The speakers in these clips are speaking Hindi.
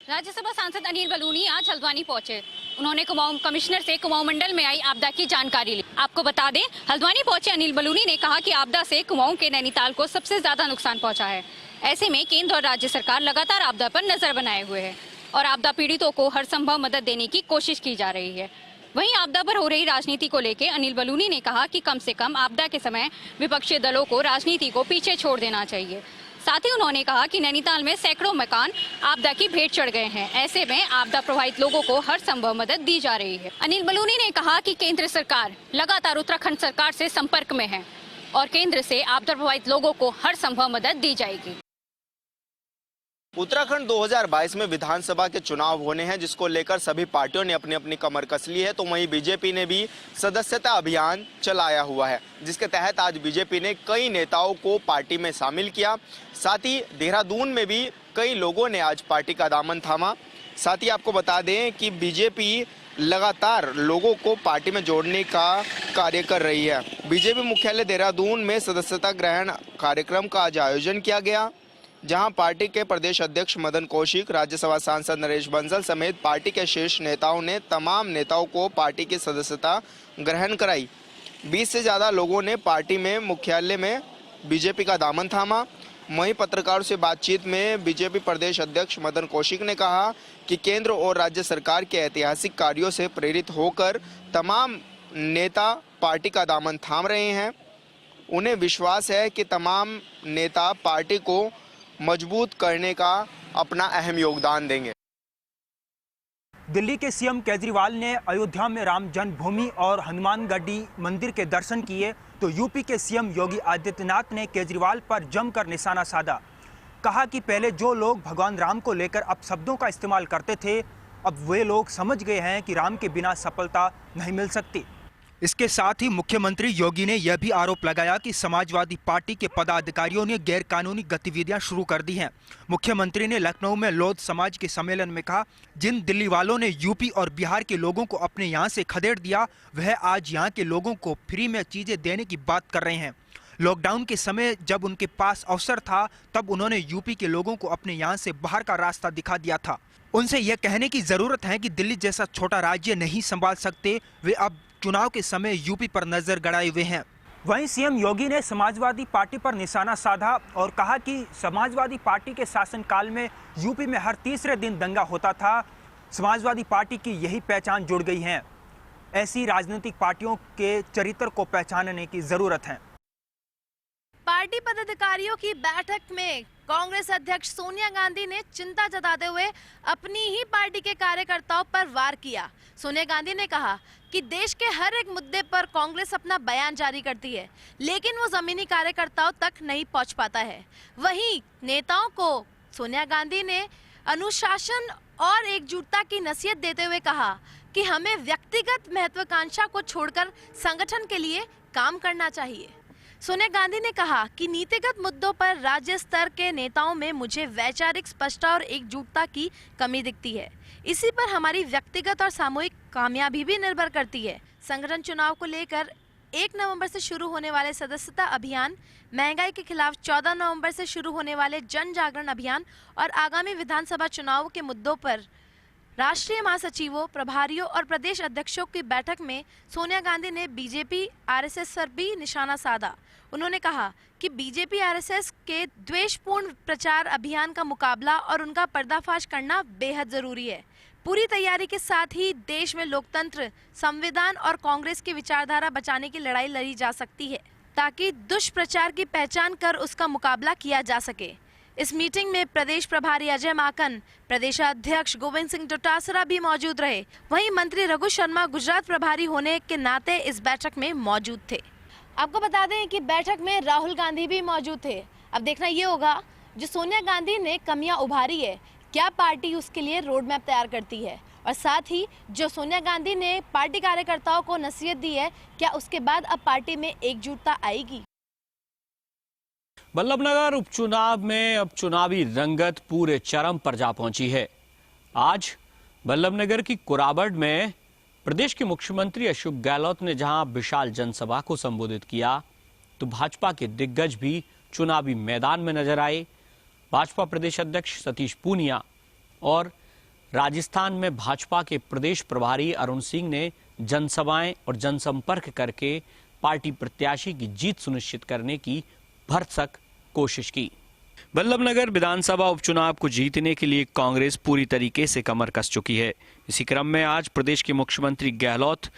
राज्यसभा सांसद अनिल बलूनी आज हल्द्वानी पहुंचे। उन्होंने कुमाऊं कमिश्नर से कुमाऊं मंडल में आई आपदा की जानकारी ली। आपको बता दें, हल्द्वानी पहुंचे अनिल बलूनी ने कहा कि आपदा से कुमाऊं के नैनीताल को सबसे ज्यादा नुकसान पहुंचा है। ऐसे में केंद्र और राज्य सरकार लगातार आपदा पर नजर बनाए हुए है और आपदा पीड़ितों को हर संभव मदद देने की कोशिश की जा रही है। वहीं आपदा पर हो रही राजनीति को लेकर अनिल बलूनी ने कहा कि कम से कम आपदा के समय विपक्षी दलों को राजनीति को पीछे छोड़ देना चाहिए। साथ ही उन्होंने कहा कि नैनीताल में सैकड़ों मकान आपदा की भेंट चढ़ गए हैं। ऐसे में आपदा प्रभावित लोगों को हर संभव मदद दी जा रही है। अनिल बलूनी ने कहा कि केंद्र सरकार लगातार उत्तराखंड सरकार से संपर्क में है और केंद्र से आपदा प्रभावित लोगों को हर संभव मदद दी जाएगी। उत्तराखंड 2022 में विधानसभा के चुनाव होने हैं, जिसको लेकर सभी पार्टियों ने अपनी अपनी कमर कस ली है। तो वहीं बीजेपी ने भी सदस्यता अभियान चलाया हुआ है, जिसके तहत आज बीजेपी ने कई नेताओं को पार्टी में शामिल किया। साथ ही देहरादून में भी कई लोगों ने आज पार्टी का दामन थामा। साथ ही आपको बता दें कि बीजेपी लगातार लोगों को पार्टी में जोड़ने का कार्य कर रही है। बीजेपी मुख्यालय देहरादून में सदस्यता ग्रहण कार्यक्रम का आज आयोजन किया गया, जहां पार्टी के प्रदेश अध्यक्ष मदन कौशिक, राज्यसभा सांसद नरेश बंसल समेत पार्टी के शीर्ष नेताओं ने तमाम नेताओं को पार्टी की सदस्यता ग्रहण कराई। 20 से ज़्यादा लोगों ने पार्टी में मुख्यालय में बीजेपी का दामन थामा। वहीं पत्रकारों से बातचीत में बीजेपी प्रदेश अध्यक्ष मदन कौशिक ने कहा कि केंद्र और राज्य सरकार के ऐतिहासिक कार्यों से प्रेरित होकर तमाम नेता पार्टी का दामन थाम रहे हैं। उन्हें विश्वास है कि तमाम नेता पार्टी को मजबूत करने का अपना अहम योगदान देंगे। दिल्ली के सीएम केजरीवाल ने अयोध्या में राम जन्मभूमि और हनुमानगढ़ी मंदिर के दर्शन किए, तो यूपी के सीएम योगी आदित्यनाथ ने केजरीवाल पर जमकर निशाना साधा। कहा कि पहले जो लोग भगवान राम को लेकर अपशब्दों का इस्तेमाल करते थे, अब वे लोग समझ गए हैं कि राम के बिना सफलता नहीं मिल सकती। इसके साथ ही मुख्यमंत्री योगी ने यह भी आरोप लगाया कि समाजवादी पार्टी के पदाधिकारियों ने गैरकानूनी गतिविधियां शुरू कर दी हैं। मुख्यमंत्री ने लखनऊ में लोध समाज के सम्मेलन में कहा, जिन दिल्ली वालों ने यूपी और बिहार के लोगों को अपने यहां से खदेड़ दिया, वह आज यहां के लोगों को फ्री में चीजें देने की बात कर रहे हैं। लॉकडाउन के समय जब उनके पास अवसर था, तब उन्होंने यूपी के लोगों को अपने यहाँ से बाहर का रास्ता दिखा दिया था। उनसे यह कहने की जरूरत है कि दिल्ली जैसा छोटा राज्य नहीं संभाल सकते। वे अब चुनाव के समय यूपी पर नजर गड़ाए हुए हैं। वहीं सीएम योगी ने समाजवादी पार्टी पर निशाना साधा और कहा कि समाजवादी पार्टी के शासनकाल में यूपी में हर तीसरे दिन दंगा होता था। समाजवादी पार्टी की यही पहचान जुड़ गई है। ऐसी राजनीतिक पार्टियों के चरित्र को पहचानने की जरूरत है। पार्टी पदाधिकारियों की बैठक में कांग्रेस अध्यक्ष सोनिया गांधी ने चिंता जताते हुए अपनी ही पार्टी के कार्यकर्ताओं पर वार किया। सोनिया गांधी ने कहा कि देश के हर एक मुद्दे पर कांग्रेस अपना बयान जारी करती है, लेकिन वो जमीनी कार्यकर्ताओं तक नहीं पहुंच पाता है। वहीं नेताओं को सोनिया गांधी ने अनुशासन और एकजुटता की नसीहत देते हुए कहा कि हमें व्यक्तिगत महत्वाकांक्षा को छोड़कर संगठन के लिए काम करना चाहिए। सोनिया गांधी ने कहा कि नीतिगत मुद्दों पर राज्य स्तर के नेताओं में मुझे वैचारिक स्पष्टता और एकजुटता की कमी दिखती है। इसी पर हमारी व्यक्तिगत और सामूहिक कामयाबी भी निर्भर करती है। संगठन चुनाव को लेकर 1 नवंबर से शुरू होने वाले सदस्यता अभियान, महंगाई के खिलाफ 14 नवंबर से शुरू होने वाले जन जागरण अभियान और आगामी विधानसभा चुनाव के मुद्दों पर राष्ट्रीय महासचिवों, प्रभारियों और प्रदेश अध्यक्षों की बैठक में सोनिया गांधी ने बीजेपी आरएसएस पर भी निशाना साधा। उन्होंने कहा कि बीजेपी आरएसएस के द्वेषपूर्ण प्रचार अभियान का मुकाबला और उनका पर्दाफाश करना बेहद जरूरी है। पूरी तैयारी के साथ ही देश में लोकतंत्र, संविधान और कांग्रेस की विचारधारा बचाने की लड़ाई लड़ी जा सकती है, ताकि दुष्प्रचार की पहचान कर उसका मुकाबला किया जा सके। इस मीटिंग में प्रदेश प्रभारी अजय माकन, प्रदेश अध्यक्ष गोविंद सिंह डोटासरा भी मौजूद रहे। वहीं मंत्री रघु शर्मा गुजरात प्रभारी होने के नाते इस बैठक में मौजूद थे। आपको बता दें कि बैठक में राहुल गांधी भी मौजूद थे। अब देखना ये होगा, जो सोनिया गांधी ने कमियां उभारी है, क्या पार्टी उसके लिए रोड मैप तैयार करती है, और साथ ही जो सोनिया गांधी ने पार्टी कार्यकर्ताओं को नसीहत दी है, क्या उसके बाद अब पार्टी में एकजुटता आएगी। बल्लभनगर उपचुनाव में अब चुनावी रंगत पूरे चरम पर जा पहुंची है। आज बल्लभनगर की कुराबड़ में प्रदेश के मुख्यमंत्री अशोक गहलोत ने जहां विशाल जनसभा को संबोधित किया, तो भाजपा के दिग्गज भी चुनावी मैदान में नजर आए। भाजपा प्रदेश अध्यक्ष सतीश पूनिया और राजस्थान में भाजपा के प्रदेश प्रभारी अरुण सिंह ने जनसभाएं और जनसंपर्क करके पार्टी प्रत्याशी की जीत सुनिश्चित करने की भरसक कोशिश की। बल्लभनगर विधानसभा उपचुनाव को जीतने के लिए कांग्रेस पूरी तरीके से कमर कस चुकी है। इसी क्रम में आज प्रदेश के मुख्यमंत्री गहलोत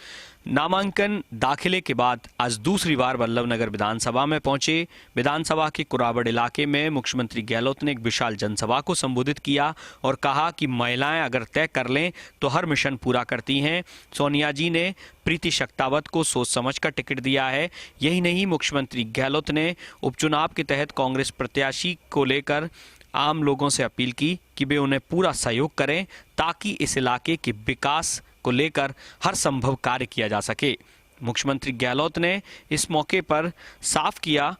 नामांकन दाखिले के बाद आज दूसरी बार बल्लभनगर विधानसभा में पहुंचे। विधानसभा के कुराबड़ इलाके में मुख्यमंत्री गहलोत ने एक विशाल जनसभा को संबोधित किया और कहा कि महिलाएं अगर तय कर लें तो हर मिशन पूरा करती हैं। सोनिया जी ने प्रीति शक्तावत को सोच समझकर टिकट दिया है। यही नहीं, मुख्यमंत्री गहलोत ने उपचुनाव के तहत कांग्रेस प्रत्याशी को लेकर आम लोगों से अपील की कि वे उन्हें पूरा सहयोग करें ताकि इस इलाके के विकास को लेकर हर संभव कार्य किया जा सके। मुख्यमंत्री गहलोत ने इस मौके पर साफ किया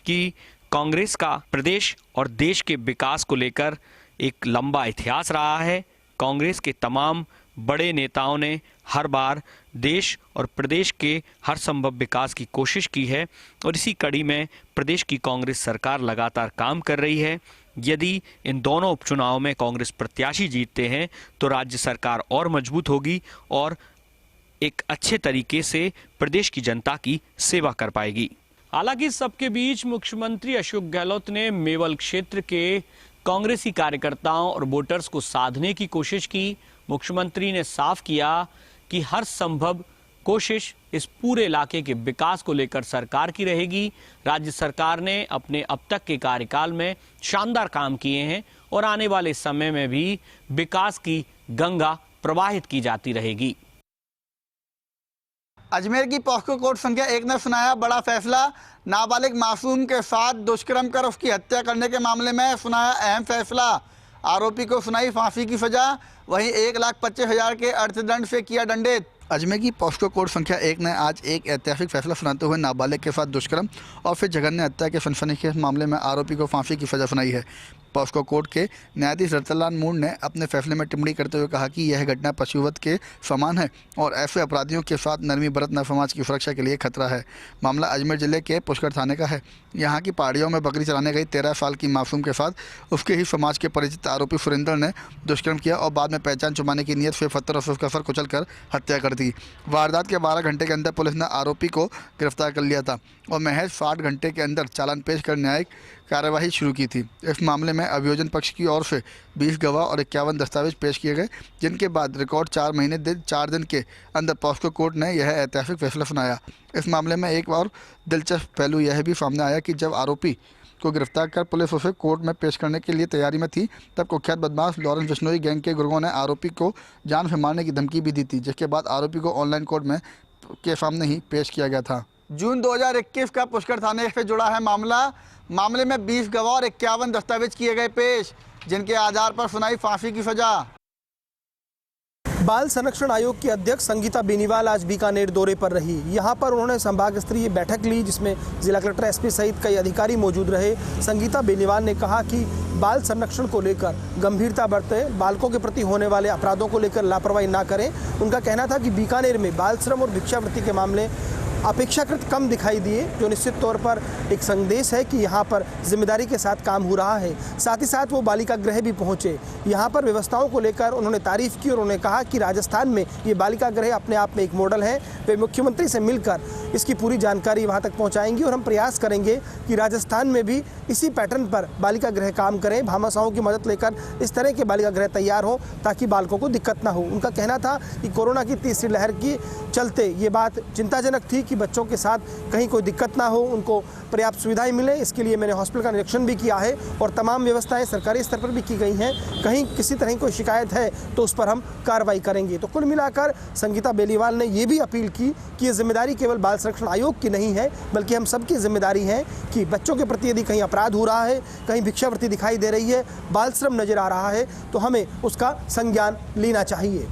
कि कांग्रेस का प्रदेश और देश के विकास को लेकर एक लंबा इतिहास रहा है। कांग्रेस के तमाम बड़े नेताओं ने हर बार देश और प्रदेश के हर संभव विकास की कोशिश की है और इसी कड़ी में प्रदेश की कांग्रेस सरकार लगातार काम कर रही है। यदि इन दोनों उपचुनावों में कांग्रेस प्रत्याशी जीतते हैं तो राज्य सरकार और मजबूत होगी और एक अच्छे तरीके से प्रदेश की जनता की सेवा कर पाएगी। हालांकि सबके बीच मुख्यमंत्री अशोक गहलोत ने मेवल क्षेत्र के कांग्रेसी कार्यकर्ताओं और वोटर्स को साधने की कोशिश की। मुख्यमंत्री ने साफ किया कि हर संभव कोशिश इस पूरे इलाके के विकास को लेकर सरकार की रहेगी। राज्य सरकार ने अपने अब तक के कार्यकाल में शानदार काम किए हैं और आने वाले समय में भी विकास की गंगा प्रवाहित की जाती रहेगी। अजमेर की पॉक्सो कोर्ट संख्या 1 ने सुनाया बड़ा फैसला। नाबालिग मासूम के साथ दुष्कर्म कर उसकी हत्या करने के मामले में सुनाया अहम फैसला। आरोपी को सुनाई फांसी की सजा, वहीं 1,25,000 के अर्थदंड से किया दंडित। अजमेर की पॉक्सो कोर्ट संख्या 1 ने आज एक ऐतिहासिक फैसला सुनाते हुए नाबालिग के साथ दुष्कर्म और फिर जघन्य हत्या के सनसनीखेज मामले में आरोपी को फांसी की सजा सुनाई है। पॉक्सो कोर्ट के न्यायाधीश रतनलाल मूड ने अपने फैसले में टिप्पणी करते हुए कहा कि यह घटना पशुवध के समान है और ऐसे अपराधियों के साथ नरमी बरतना समाज की सुरक्षा के लिए खतरा है। मामला अजमेर जिले के पुष्कर थाने का है। यहाँ की पहाड़ियों में बकरी चराने गई 13 साल की मासूम के साथ उसके ही समाज के परिचित आरोपी सुरेंद्र ने दुष्कर्म किया और बाद में पहचान छुपाने की नीयत से पत्थर और उसका सर कुचल कर हत्या कर दी। वारदात के 12 घंटे के अंदर पुलिस ने आरोपी को गिरफ्तार कर लिया था और महज 60 घंटे के अंदर चालान पेश कर न्यायिक कार्यवाही शुरू की थी। इस मामले में अभियोजन पक्ष की ओर से 20 गवाह और 51 दस्तावेज पेश किए गए, जिनके बाद रिकॉर्ड 4 महीने 4 दिन के अंदर पॉक्सो कोर्ट ने यह ऐतिहासिक फैसला सुनाया। इस मामले में एक और दिलचस्प पहलू यह भी सामने आया कि जब आरोपी को गिरफ्तार कर पुलिस उसे कोर्ट में पेश करने के लिए तैयारी में थी, तब कुख्यात बदमाश लॉरेंस बिश्नोई गैंग के गुर्गों ने आरोपी को जान से मारने की धमकी भी दी थी, जिसके बाद आरोपी को ऑनलाइन कोर्ट में के सामने ही पेश किया गया था। जून 2021 का पुष्कर थाने से जुड़ा है मामले में 20 गवाह और 51 दस्तावेज किए गए पेश, जिनके आधार पर सुनाई फांसी की सजा। बाल संरक्षण आयोग की अध्यक्ष संगीता बेनीवाल आज बीकानेर दौरे पर रही। यहां पर उन्होंने संभाग स्तरीय बैठक ली, जिसमें जिला कलेक्टर एसपी सहित कई अधिकारी मौजूद रहे। संगीता बेनीवाल ने कहा कि बाल संरक्षण को लेकर गंभीरता बरतें, बालकों के प्रति होने वाले अपराधों को लेकर लापरवाही ना करें। उनका कहना था कि बीकानेर में बाल श्रम और भिक्षावृत्ति के मामले अपेक्षाकृत कम दिखाई दिए, जो निश्चित तौर पर एक संदेश है कि यहाँ पर जिम्मेदारी के साथ काम हो रहा है। साथ ही साथ वो बालिका गृह भी पहुँचे। यहाँ पर व्यवस्थाओं को लेकर उन्होंने तारीफ की और उन्होंने कहा कि राजस्थान में ये बालिका गृह अपने आप में एक मॉडल है। वे मुख्यमंत्री से मिलकर इसकी पूरी जानकारी वहाँ तक पहुँचाएंगी और हम प्रयास करेंगे कि राजस्थान में भी इसी पैटर्न पर बालिका गृह काम करें। भामाशाहों की मदद लेकर इस तरह के बालिका गृह तैयार हो ताकि बालकों को दिक्कत ना हो। उनका कहना था कि कोरोना की तीसरी लहर की चलते ये बात चिंताजनक थी कि बच्चों के साथ कहीं कोई दिक्कत ना हो, उनको पर्याप्त सुविधाएं मिले। इसके लिए मैंने हॉस्पिटल का निरीक्षण भी किया है और तमाम व्यवस्थाएं सरकारी स्तर पर भी की गई हैं। कहीं किसी तरह की कोई शिकायत है तो उस पर हम कार्रवाई करेंगे। तो कुल मिलाकर संगीता बेनीवाल ने ये भी अपील की कि ये जिम्मेदारी केवल बाल संरक्षण आयोग की नहीं है, बल्कि हम सबकी जिम्मेदारी है कि बच्चों के प्रति यदि कहीं अपराध हो रहा है, कहीं भिक्षावृत्ति दिखाई दे रही है, बाल श्रम नजर आ रहा है, तो हमें उसका संज्ञान लेना चाहिए।